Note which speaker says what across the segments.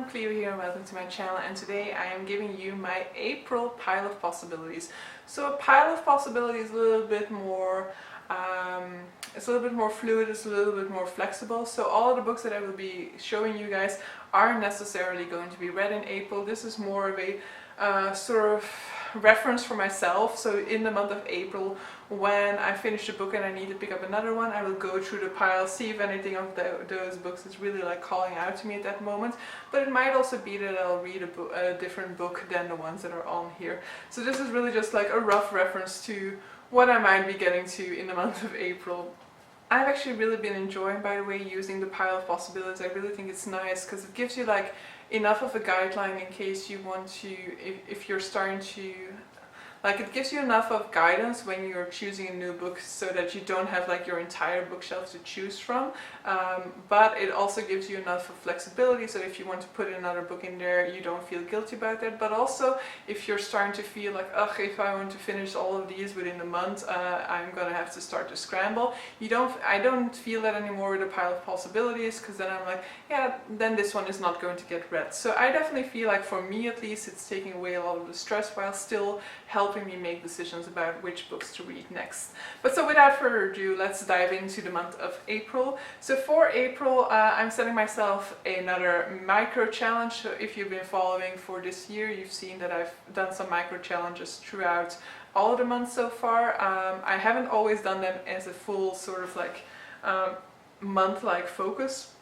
Speaker 1: Cleo here and welcome to my channel, and today I am giving you my April pile of possibilities. So a pile of possibilities is a little bit more fluid, it's a little bit more flexible. So all of the books that I will be showing you guys aren't necessarily going to be read in April. This is more of a sort of reference for myself. So in the month of April, when I finish a book and I need to pick up another one, I will go through the pile, see if anything of those books is really like calling out to me at that moment. But it might also be that I'll read a different book than the ones that are on here. So this is really just like a rough reference to what I might be getting to in the month of April. I've actually really been enjoying, by the way, using the pile of possibilities. I really think it's nice because it gives you like enough of a guideline in case you want to, if you're starting to, like, it gives you enough of guidance when you're choosing a new book so that you don't have like your entire bookshelf to choose from, but it also gives you enough of flexibility, so if you want to put another book in there you don't feel guilty about that. But also if you're starting to feel like, ugh, if I want to finish all of these within a month, I'm gonna have to start to scramble. I don't feel that anymore with a pile of possibilities, because then I'm like, yeah, then this one is not going to get read. So I definitely feel like, for me at least, it's taking away a lot of the stress while still helping me make decisions about which books to read next. But so without further ado, let's dive into the month of April. So for April, I'm setting myself another micro challenge. So if you've been following for this year, you've seen that I've done some micro challenges throughout all of the months so far. I haven't always done them as a full sort of like month-like focus.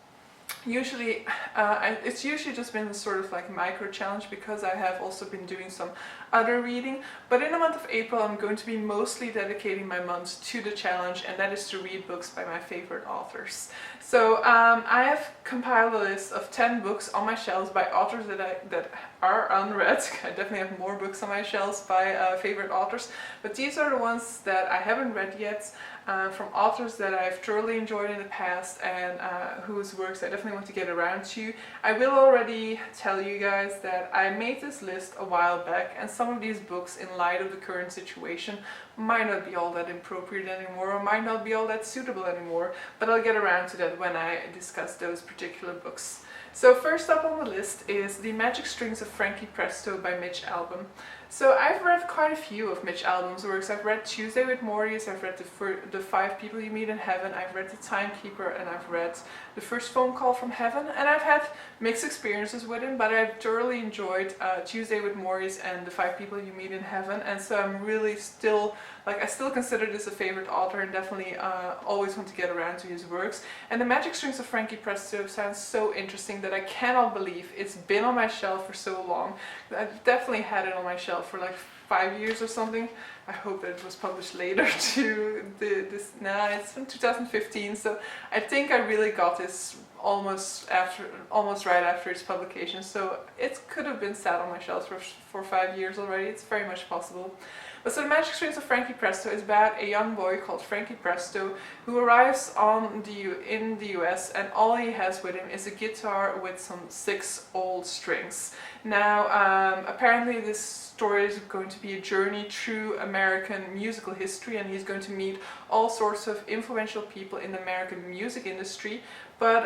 Speaker 1: Usually, it's usually just been sort of like micro challenge because I have also been doing some other reading. But in the month of April, I'm going to be mostly dedicating my month to the challenge, and that is to read books by my favorite authors. So I have compiled a list of 10 books on my shelves by authors that are unread. I definitely have more books on my shelves by favorite authors, but these are the ones that I haven't read yet, from authors that I've thoroughly enjoyed in the past and whose works I definitely want to get around to. I will already tell you guys that I made this list a while back, and some of these books, in light of the current situation, might not be all that appropriate anymore, or might not be all that suitable anymore, but I'll get around to that when I discuss those particular books. So first up on the list is The Magic Strings of Frankie Presto by Mitch Albom. So I've read quite a few of Mitch Albom's works. I've read Tuesday with Maurier, I've read the 5 People You Meet in Heaven, I've read The Timekeeper, and I've read The First Phone Call from Heaven, and I've had mixed experiences with him, but I've thoroughly enjoyed Tuesday with Maurier and The 5 People You Meet in Heaven, and so I'm really still, like, I still consider this a favorite author and definitely always want to get around to his works. And The Magic Strings of Frankie Presto sounds so interesting that I cannot believe it's been on my shelf for so long. I've definitely had it on my shelf for like 5 years or something. I hope that it was published later to this. Nah, it's from 2015, so I think I really got this almost right after its publication. So it could have been sat on my shelf for 5 years already. It's very much possible. But so The Magic Strings of Frankie Presto is about a young boy called Frankie Presto who arrives in the US, and all he has with him is a guitar with some 6 old strings. Now, apparently this story is going to be a journey through American musical history, and he's going to meet all sorts of influential people in the American music industry. But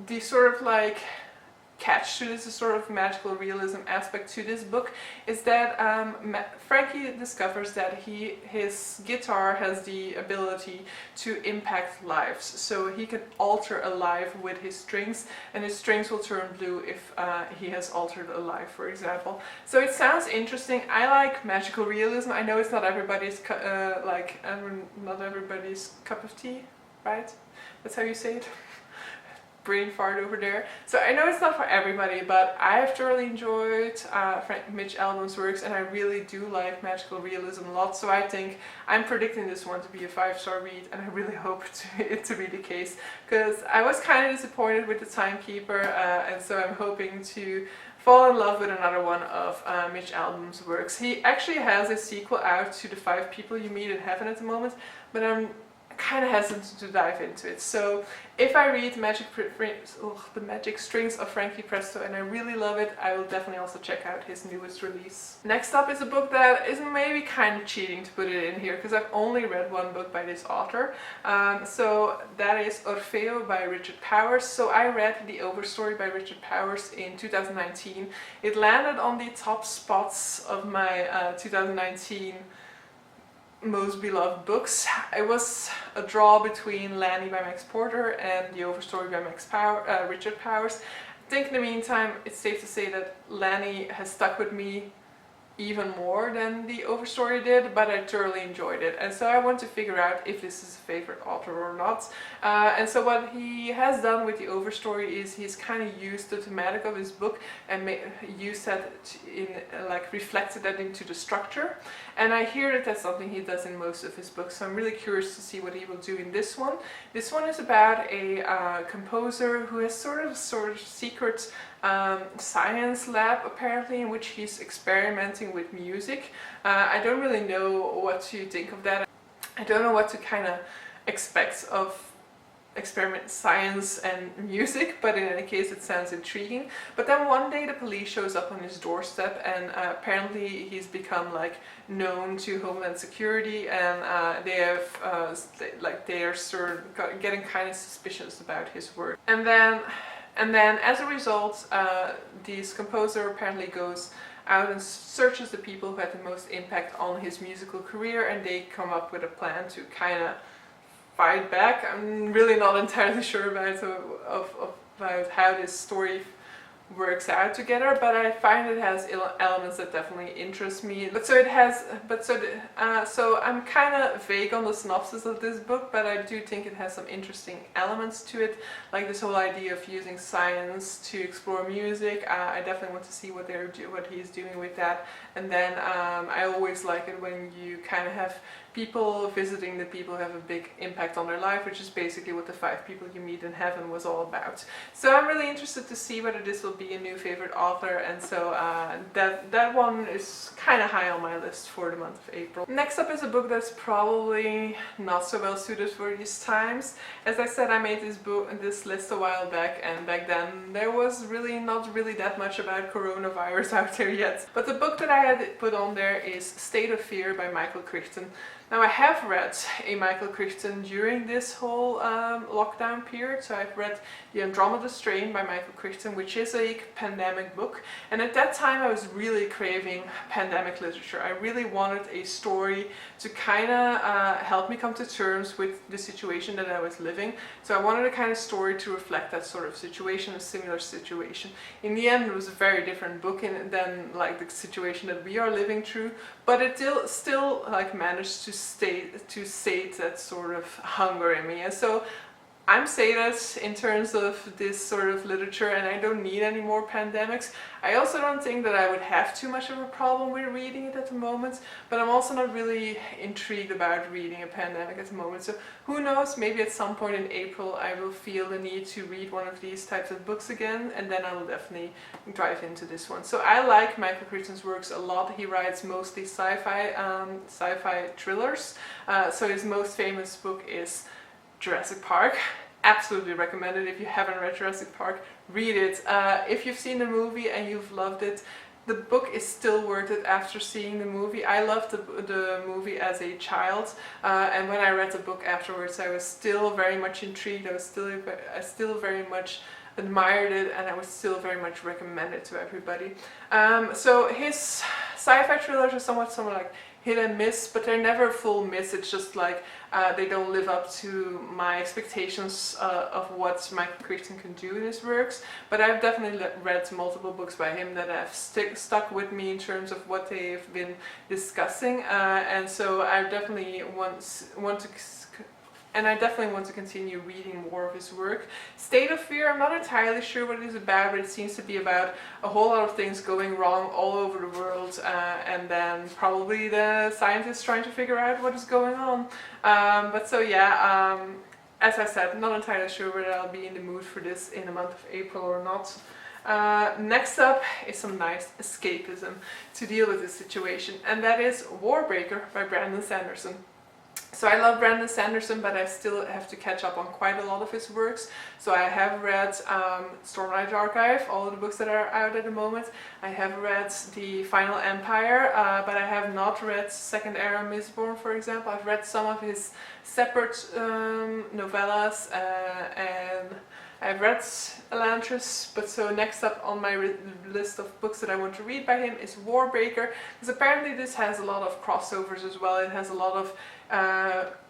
Speaker 1: the sort of like catch to this, a sort of magical realism aspect to this book, is that Frankie discovers that his guitar has the ability to impact lives. So he can alter a life with his strings, and his strings will turn blue if he has altered a life, for example. So it sounds interesting. I like magical realism. I know it's not everybody's not everybody's cup of tea, right? That's how you say it. Brain fart over there. So I know it's not for everybody, but I have thoroughly enjoyed Mitch Albom's works, and I really do like magical realism a lot. So I think I'm predicting this one to be a 5-star read, and I really hope it to be the case, because I was kind of disappointed with The Timekeeper, and so I'm hoping to fall in love with another one of Mitch Albom's works. He actually has a sequel out to The 5 People You Meet in Heaven at the moment, but I'm kind of hesitant to dive into it. So if I read The Magic Strings of Frankie Presto and I really love it, I will definitely also check out his newest release. Next up is a book that is maybe kind of cheating to put it in here, because I've only read one book by this author. So that is Orfeo by Richard Powers. So I read the Overstory by Richard Powers in 2019. It landed on the top spots of my 2019 most beloved books. It was a draw between Lanny by Max Porter and The Overstory by Richard Powers. I think in the meantime it's safe to say that Lanny has stuck with me even more than The Overstory did, but I thoroughly enjoyed it, and so I want to figure out if this is a favorite author or not. And so what he has done with The Overstory is he's kind of used the thematic of his book and used that reflected that into the structure, and I hear that that's something he does in most of his books, so I'm really curious to see what he will do in this one. This one is about a composer who has sort of secret science lab apparently, in which he's experimenting with music. I don't really know what to think of that. I don't know what to kind of expect of experiment science and music, but in any case it sounds intriguing. But then one day the police shows up on his doorstep, and apparently he's become known to Homeland Security, and they are sort of getting kind of suspicious about his work. And then as a result, this composer apparently goes out and searches the people who had the most impact on his musical career, and they come up with a plan to kind of fight back. I'm really not entirely sure about how this story works out together, but I find it has elements that definitely interest me. So I'm kind of vague on the synopsis of this book, but I do think it has some interesting elements to it, like this whole idea of using science to explore music. I definitely want to see what he's doing with that. And then I always like it when you kind of have people visiting the people who have a big impact on their life, which is basically what the 5 people you meet in heaven was all about. So I'm really interested to see whether this will be a new favorite author, and so that one is kind of high on my list for the month of April. Next up is a book that's probably not so well suited for these times. As I said, I made this list a while back, and back then there was not really that much about coronavirus out there yet. But the book that I had put on there is State of Fear by Michael Crichton. Now, I have read a Michael Crichton during this whole lockdown period. So I've read The Andromeda Strain by Michael Crichton, which is a pandemic book. And at that time I was really craving pandemic literature. I really wanted a story to kind of help me come to terms with the situation that I was living. So I wanted a kind of story to reflect that sort of situation, a similar situation. In the end, it was a very different book than the situation that we are living through, but it still managed to sate that sort of hunger in me. And so I'm sated in terms of this sort of literature, and I don't need any more pandemics. I also don't think that I would have too much of a problem with reading it at the moment, but I'm also not really intrigued about reading a pandemic at the moment. So who knows, maybe at some point in April I will feel the need to read one of these types of books again, and then I will definitely dive into this one. So I like Michael Crichton's works a lot. He writes mostly sci-fi thrillers. So his most famous book is Jurassic Park. Absolutely recommend it. If you haven't read Jurassic Park, read it. If you've seen the movie and you've loved it, the book is still worth it after seeing the movie. I loved the movie as a child, and when I read the book afterwards, I was still very much intrigued. I still very much admired it, and I would still very much recommend it to everybody. So his sci-fi thrillers are somewhat like hit and miss, but they're never a full miss. It's just they don't live up to my expectations of what Michael Crichton can do in his works. But I've definitely read multiple books by him that have stuck with me in terms of what they've been discussing, and so I definitely want to continue reading more of his work. State of Fear, I'm not entirely sure what it is about, but it seems to be about a whole lot of things going wrong all over the world, and then probably the scientists trying to figure out what is going on. As I said, not entirely sure whether I'll be in the mood for this in the month of April or not. Next up is some nice escapism to deal with this situation, and that is Warbreaker by Brandon Sanderson. So I love Brandon Sanderson, but I still have to catch up on quite a lot of his works. So I have read Stormlight Archive, all of the books that are out at the moment. I have read The Final Empire, but I have not read Second Era Mistborn, for example. I've read some of his separate novellas, and I've read Elantris, but so next up on my list of books that I want to read by him is Warbreaker, because apparently this has a lot of crossovers as well. It has a lot of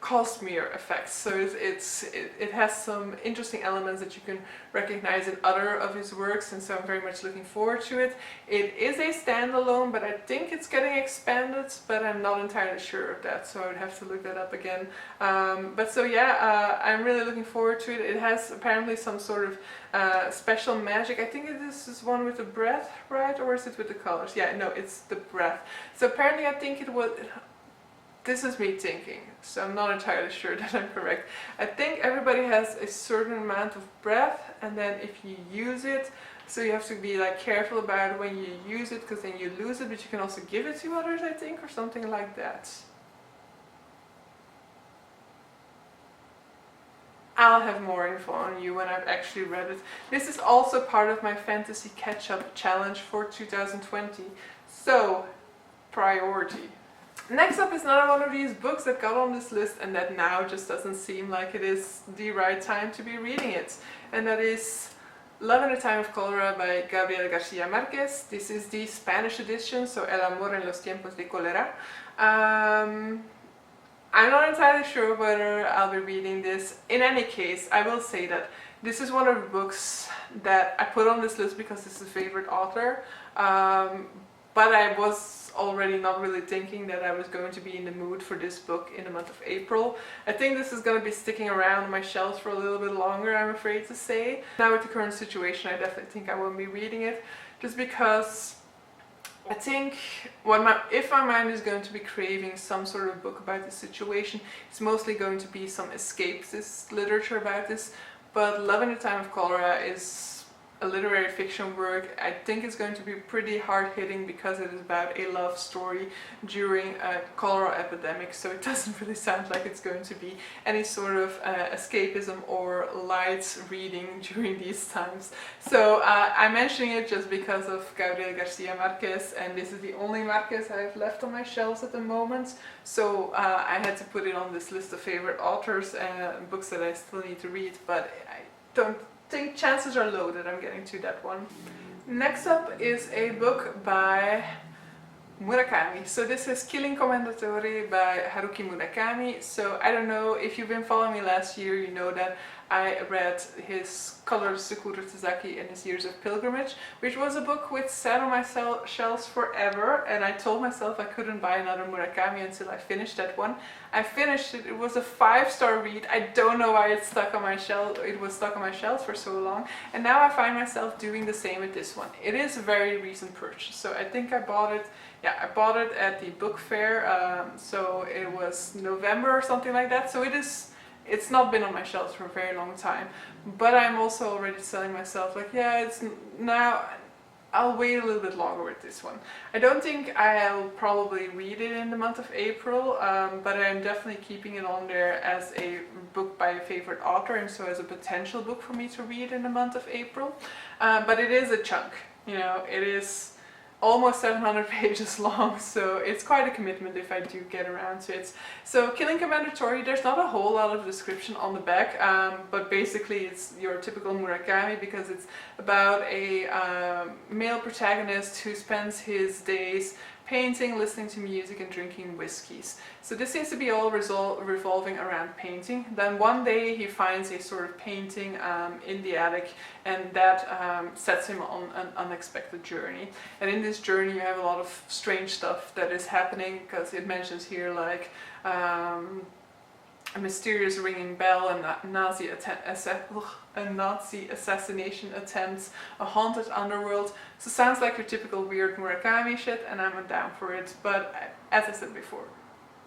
Speaker 1: Cosmere effects, so it has some interesting elements that you can recognize in other of his works, and so I'm very much looking forward to it. It is a standalone, but I think it's getting expanded, but I'm not entirely sure of that, so I would have to look that up again. But so yeah, I'm really looking forward to it. It has apparently some sort of special magic. I think this is one with the breath, right? Or is it with the colors? Yeah, no, it's the breath. So apparently I think it was... This is me thinking, so I'm not entirely sure that I'm correct. I think everybody has a certain amount of breath, and then if you use it, so you have to be like careful about when you use it, because then you lose it, but you can also give it to others, I think, or something like that. I'll have more info on you when I've actually read it. This is also part of my fantasy catch-up challenge for 2020. So, priority. Next up is another one of these books that got on this list and that now just doesn't seem like it is the right time to be reading it. And that is Love in the Time of Cholera by Gabriel García Márquez. This is the Spanish edition, so El Amor en los Tiempos de Cólera. I'm not entirely sure whether I'll be reading this. In any case, I will say that this is one of the books that I put on this list because it's a favorite author. But I was already not really thinking that I was going to be in the mood for this book in the month of April. I think this is going to be sticking around on my shelves for a little bit longer, I'm afraid to say. Now with the current situation, I definitely think I won't be reading it, just because I think if my mind is going to be craving some sort of book about this situation, it's mostly going to be some escapist literature about this. But Love in the Time of Cholera is a literary fiction work. I think it's going to be pretty hard-hitting because it is about a love story during a cholera epidemic, so it doesn't really sound like it's going to be any sort of escapism or light reading during these times. So I'm mentioning it just because of Gabriel García Márquez, and this is the only Márquez I have left on my shelves at the moment, so I had to put it on this list of favorite authors and books that I still need to read, but I don't think chances are low that I'm getting to that one. Next up is a book by Murakami. So this is Killing Commendatore by Haruki Murakami. So I don't know if you've been following me last year, you know that I read his Colors Sakura Tazaki and His Years of Pilgrimage, which was a book which sat on my shelves forever, and I told myself I couldn't buy another Murakami until I finished that one. I finished it. It was a 5-star read. I don't know why it was stuck on my shelves for so long, and now I find myself doing the same with this one. It is a very recent purchase, so I think I bought it at the book fair, so it was November or something like that, so it's not been on my shelves for a very long time, but I'm also already telling myself, like, yeah, it's now, I'll wait a little bit longer with this one. I don't think I'll probably read it in the month of April, but I'm definitely keeping it on there as a book by a favorite author, and so as a potential book for me to read in the month of April. But it is a chunk, you know, it is almost 700 pages long, so it's quite a commitment if I do get around to it. So Killing Commendatore, there's not a whole lot of description on the back, but basically it's your typical Murakami, because it's about a male protagonist who spends his days painting, listening to music and drinking whiskeys. So this seems to be all revolving around painting. Then one day he finds a sort of painting in the attic, and that sets him on an unexpected journey. And in this journey you have a lot of strange stuff that is happening, because it mentions here like a mysterious ringing bell, a Nazi assassination attempt, a haunted underworld. So sounds like your typical weird Murakami shit, and I'm down for it, but as I said before,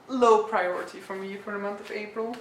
Speaker 1: low priority for me for the month of April.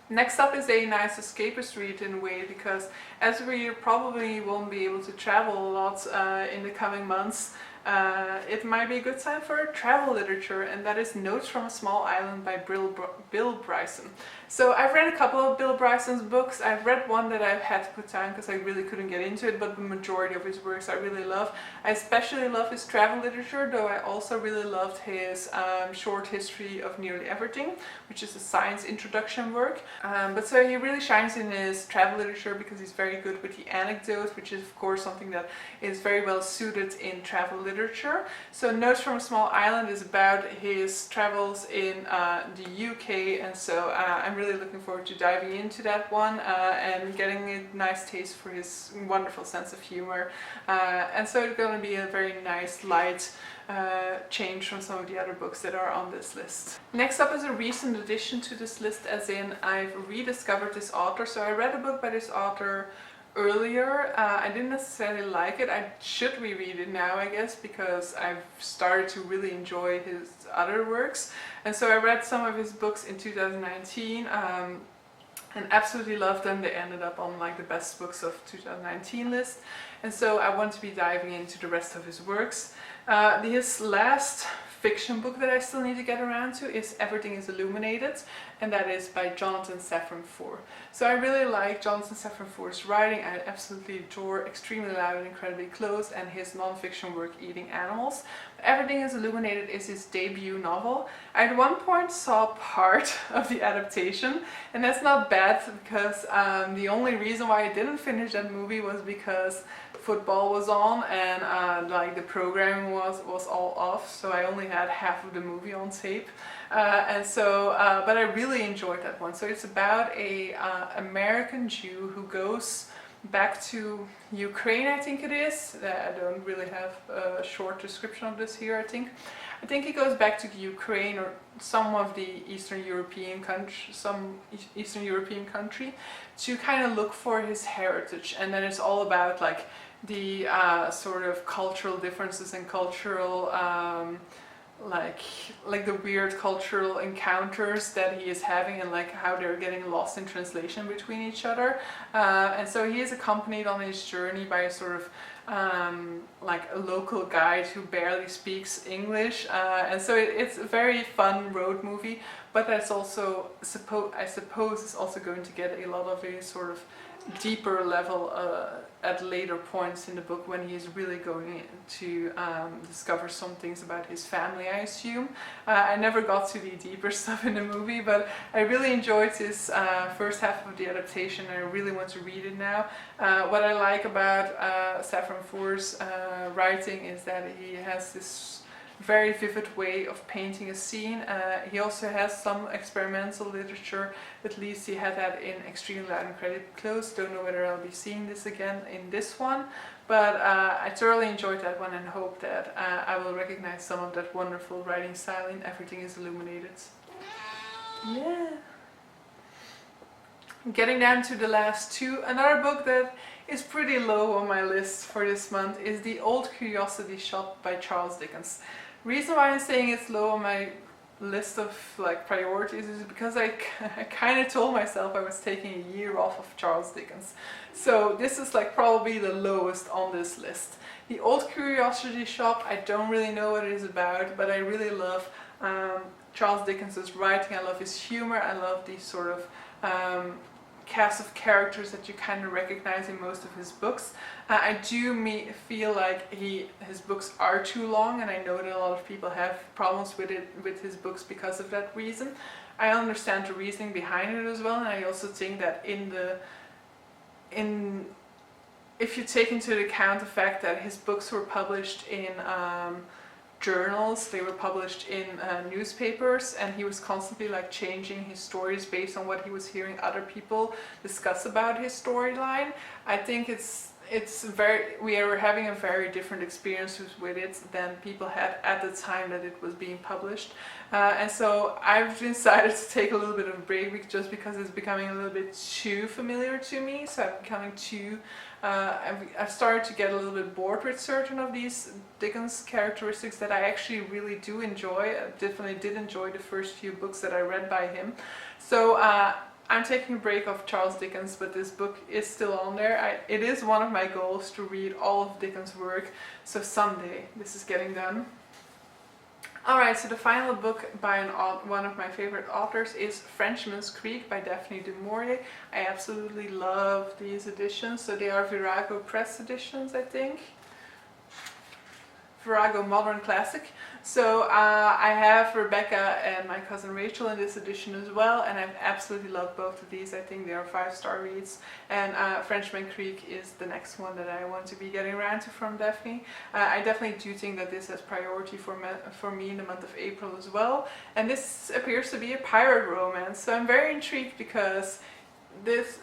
Speaker 1: Next up is a nice escapist read in a way, because as we probably won't be able to travel a lot in the coming months, it might be a good time for travel literature, and that is Notes from a Small Island by Bill Bryson. So I've read a couple of Bill Bryson's books. I've read one that I've had to put down because I really couldn't get into it, but the majority of his works I really love. I especially love his travel literature, though I also really loved his short history of nearly everything, which is a science introduction work. But so he really shines in his travel literature because he's very good with the anecdotes, which is of course something that is very well suited in travel literature. So Notes from a Small Island is about his travels in the UK, and so I'm really looking forward to diving into that one and getting a nice taste for his wonderful sense of humor. And so it's going to be a very nice, light change from some of the other books that are on this list. Next up is a recent addition to this list, as in I've rediscovered this author. So I read a book by this author earlier. I didn't necessarily like it. I should reread it now, I guess, because I've started to really enjoy his other works. And so I read some of his books in 2019 and absolutely loved them. They ended up on like the best books of 2019 list. And so I want to be diving into the rest of his works. His last fiction book that I still need to get around to is Everything is Illuminated, and that is by Jonathan Safran Foer. So I really like Jonathan Safran Foer's writing. I absolutely adore Extremely Loud and Incredibly Close and his non-fiction work Eating Animals. Everything is Illuminated is his debut novel. I at one point saw part of the adaptation, and that's not bad because the only reason why I didn't finish that movie was because football was on and like the programming was all off, so I only had half of the movie on tape. But I really enjoyed that one. So it's about a American Jew who goes back to Ukraine, I think it is. I don't really have a short description of this here, I think he goes back to the Ukraine or some Eastern European country to kind of look for his heritage, and then it's all about like the sort of cultural differences and cultural like the weird cultural encounters that he is having, and like how they're getting lost in translation between each other. And so he is accompanied on his journey by a sort of like a local guide who barely speaks English, and so it's a very fun road movie, but that's also I suppose is also going to get a lot of a sort of deeper level at later points in the book when he is really going to discover some things about his family, I assume. I never got to the deeper stuff in the movie, but I really enjoyed this first half of the adaptation, and I really want to read it now. What I like about Safran Foer's writing is that he has this very vivid way of painting a scene. He also has some experimental literature. At least he had that in Extremely Loud and Incredibly Close. Don't know whether I'll be seeing this again in this one, but I thoroughly enjoyed that one and hope that I will recognize some of that wonderful writing style in Everything is Illuminated. Yeah. Getting down to the last two, another book that is pretty low on my list for this month is The Old Curiosity Shop by Charles Dickens. Reason why I'm saying it's low on my list of like priorities is because I kind of told myself I was taking a year off of Charles Dickens. So this is like probably the lowest on this list. The Old Curiosity Shop, I don't really know what it is about, but I really love Charles Dickens's writing. I love his humor. I love these sort of cast of characters that you kind of recognize in most of his books. I do feel like his books are too long, and I know that a lot of people have problems with his books because of that reason. I understand the reasoning behind it as well, and I also think that if you take into account the fact that his books were published in journals, they were published in newspapers, and he was constantly like changing his stories based on what he was hearing other people discuss about his storyline. I think we are having a very different experience with it than people had at the time that it was being published, and so I've decided to take a little bit of a break just because it's becoming a little bit too familiar to me. So I'm becoming too I've started to get a little bit bored with certain of these Dickens characteristics that I actually really do enjoy. I definitely did enjoy the first few books that I read by him. So I'm taking a break of Charles Dickens, but this book is still on there. It is one of my goals to read all of Dickens' work, so someday this is getting done. Alright, so the final book by one of my favorite authors is Frenchmen's Creek by Daphne du Maurier. I absolutely love these editions, so they are Virago Press editions, I think. Virago Modern Classic. So I have Rebecca and my cousin Rachel in this edition as well, and I've absolutely loved both of these. I think they are 5-star reads, and Frenchmen Creek is the next one that I want to be getting around to from Daphne. I definitely do think that this has priority for me in the month of April as well, and this appears to be a pirate romance, so I'm very intrigued because this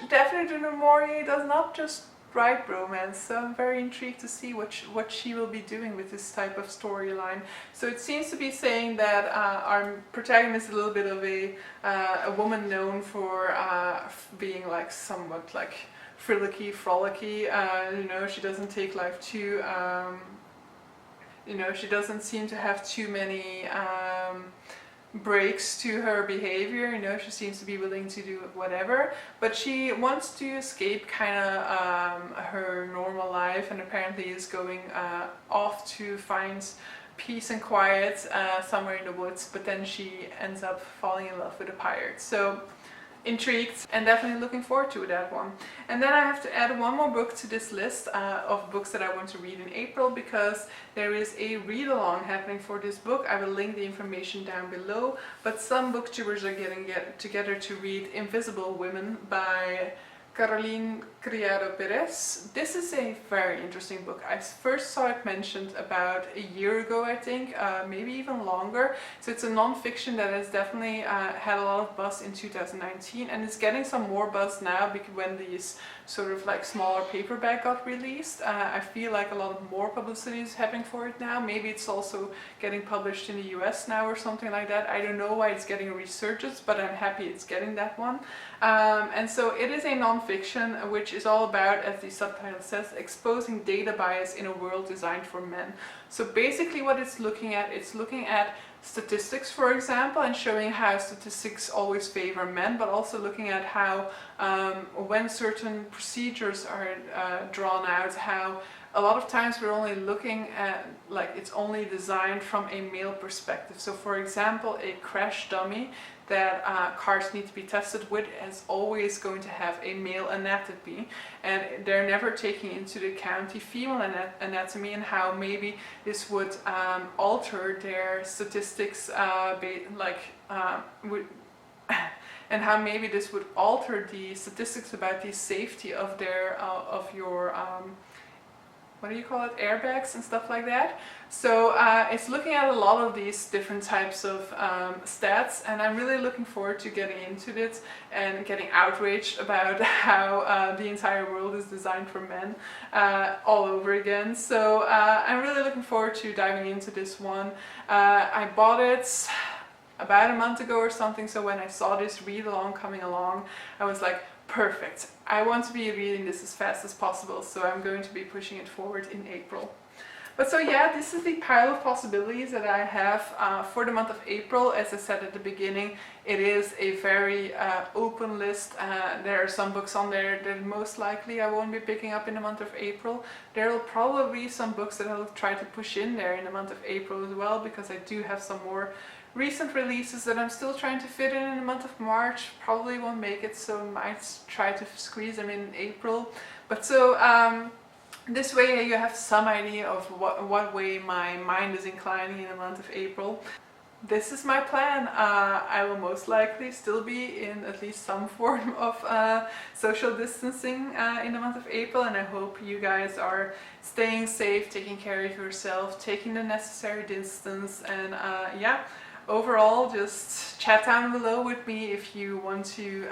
Speaker 1: Daphne du Maurier does not just write romance, so I'm very intrigued to see what she will be doing with this type of storyline. So it seems to be saying that our protagonist is a little bit of a woman known for being like somewhat like frolicky, you know, she doesn't take life too, you know, she doesn't seem to have too many breaks to her behavior, you know, she seems to be willing to do whatever, but she wants to escape kind of her normal life, and apparently is going off to find peace and quiet somewhere in the woods, but then she ends up falling in love with a pirate. So intrigued and definitely looking forward to that one. And then I have to add one more book to this list of books that I want to read in April, because there is a read-along happening for this book. I will link the information down below, but some booktubers are getting together to read Invisible Women by Criado Perez. This is a very interesting book. I first saw it mentioned about a year ago, I think, maybe even longer. So it's a non-fiction that has definitely had a lot of buzz in 2019, and it's getting some more buzz now because when these sort of like smaller paperback got released, I feel like a lot of more publicity is happening for it now. Maybe it's also getting published in the US now or something like that. I don't know why it's getting a resurgence, but I'm happy it's getting that one. And so it is a non-fiction which is all about, as the subtitle says, exposing data bias in a world designed for men. So basically what it's looking at statistics, for example, and showing how statistics always favor men, but also looking at how when certain procedures are drawn out, how a lot of times we're only looking at, like, it's only designed from a male perspective. So for example, a crash dummy that cars need to be tested with is always going to have a male anatomy, and they're never taking into account the female anatomy and how maybe this would alter their statistics, and how maybe this would alter the statistics about the safety of their of your what do you call it, airbags and stuff like that. So it's looking at a lot of these different types of stats, and I'm really looking forward to getting into it and getting outraged about how the entire world is designed for men all over again. So I'm really looking forward to diving into this one. I bought it about a month ago or something, so when I saw this read-along coming along, I was like, perfect, I want to be reading this as fast as possible, so I'm going to be pushing it forward in April. But so yeah, this is the pile of possibilities that I have for the month of April. As I said at the beginning, it is a very open list. There are some books on there that most likely I won't be picking up in the month of April. There will probably be some books that I'll try to push in there in the month of April as well, because I do have some more recent releases that I'm still trying to fit in the month of March. Probably won't make it, so might try to squeeze them in April. But so this way you have some idea of what way my mind is inclining in the month of April. This is my plan. I will most likely still be in at least some form of social distancing in the month of April, and I hope you guys are staying safe, taking care of yourself, taking the necessary distance, and yeah, overall just chat down below with me if you want to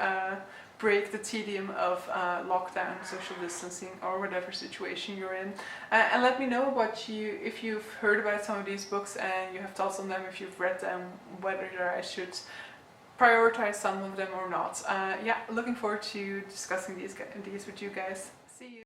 Speaker 1: break the tedium of lockdown, social distancing, or whatever situation you're in, and let me know if you've heard about some of these books and you have thoughts on them, if you've read them, whether I should prioritize some of them or not. Yeah, looking forward to discussing these with you guys. See you.